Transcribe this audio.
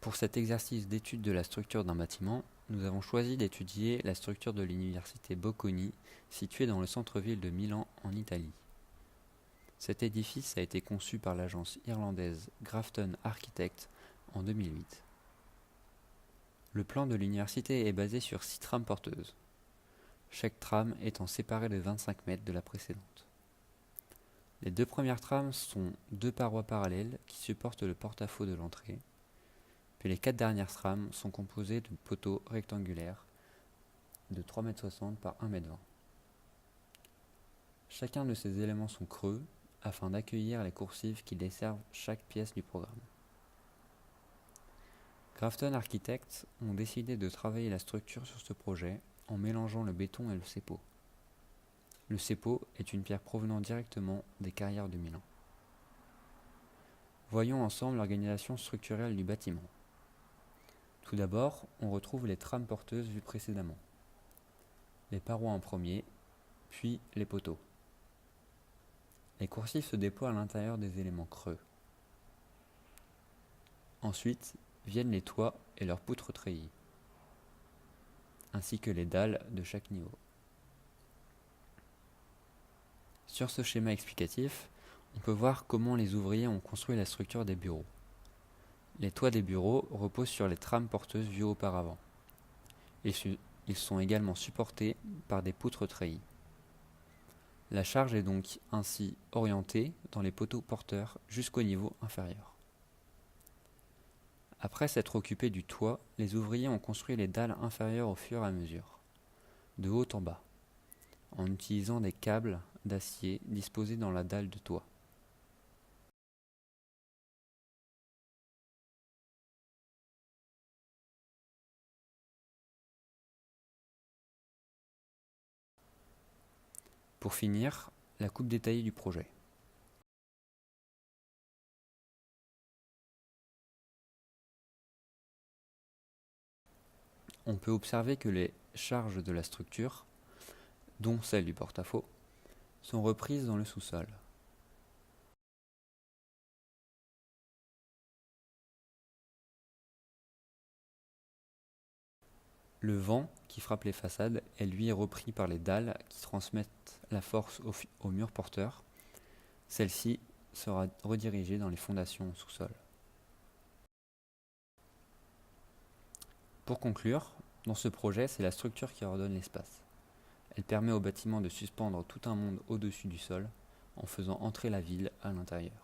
Pour cet exercice d'étude de la structure d'un bâtiment, nous avons choisi d'étudier la structure de l'université Bocconi, située dans le centre-ville de Milan, en Italie. Cet édifice a été conçu par l'agence irlandaise Grafton Architects en 2008. Le plan de l'université est basé sur 6 trames porteuses, chaque trame étant séparée de 25 mètres de la précédente. Les 2 premières trames sont 2 parois parallèles qui supportent le porte-à-faux de l'entrée, puis les 4 dernières trames sont composées de poteaux rectangulaires de 3,60 m par 1,20 m. Chacun de ces éléments sont creux afin d'accueillir les coursives qui desservent chaque pièce du programme. Grafton Architects ont décidé de travailler la structure sur ce projet en mélangeant le béton et le CEPO. Le CEPO est une pierre provenant directement des carrières de Milan. Voyons ensemble l'organisation structurelle du bâtiment. Tout d'abord, on retrouve les trames porteuses vues précédemment. Les parois en premier, puis les poteaux. Les coursives se déploient à l'intérieur des éléments creux. Ensuite viennent les toits et leurs poutres treillis, ainsi que les dalles de chaque niveau. Sur ce schéma explicatif, on peut voir comment les ouvriers ont construit la structure des bureaux. Les toits des bureaux reposent sur les trames porteuses vues auparavant. Ils sont également supportés par des poutres treillis. La charge est donc ainsi orientée dans les poteaux porteurs jusqu'au niveau inférieur. Après s'être occupés du toit, les ouvriers ont construit les dalles inférieures au fur et à mesure, de haut en bas, en utilisant des câbles d'acier disposés dans la dalle de toit. Pour finir, la coupe détaillée du projet. On peut observer que les charges de la structure, dont celle du porte-à-faux, sont reprises dans le sous-sol. Le vent qui frappe les façades est lui repris par les dalles qui transmettent la force au mur porteur. Celle-ci sera redirigée dans les fondations au sous-sol. Pour conclure, dans ce projet, c'est la structure qui ordonne l'espace. Elle permet au bâtiment de suspendre tout un monde au-dessus du sol en faisant entrer la ville à l'intérieur.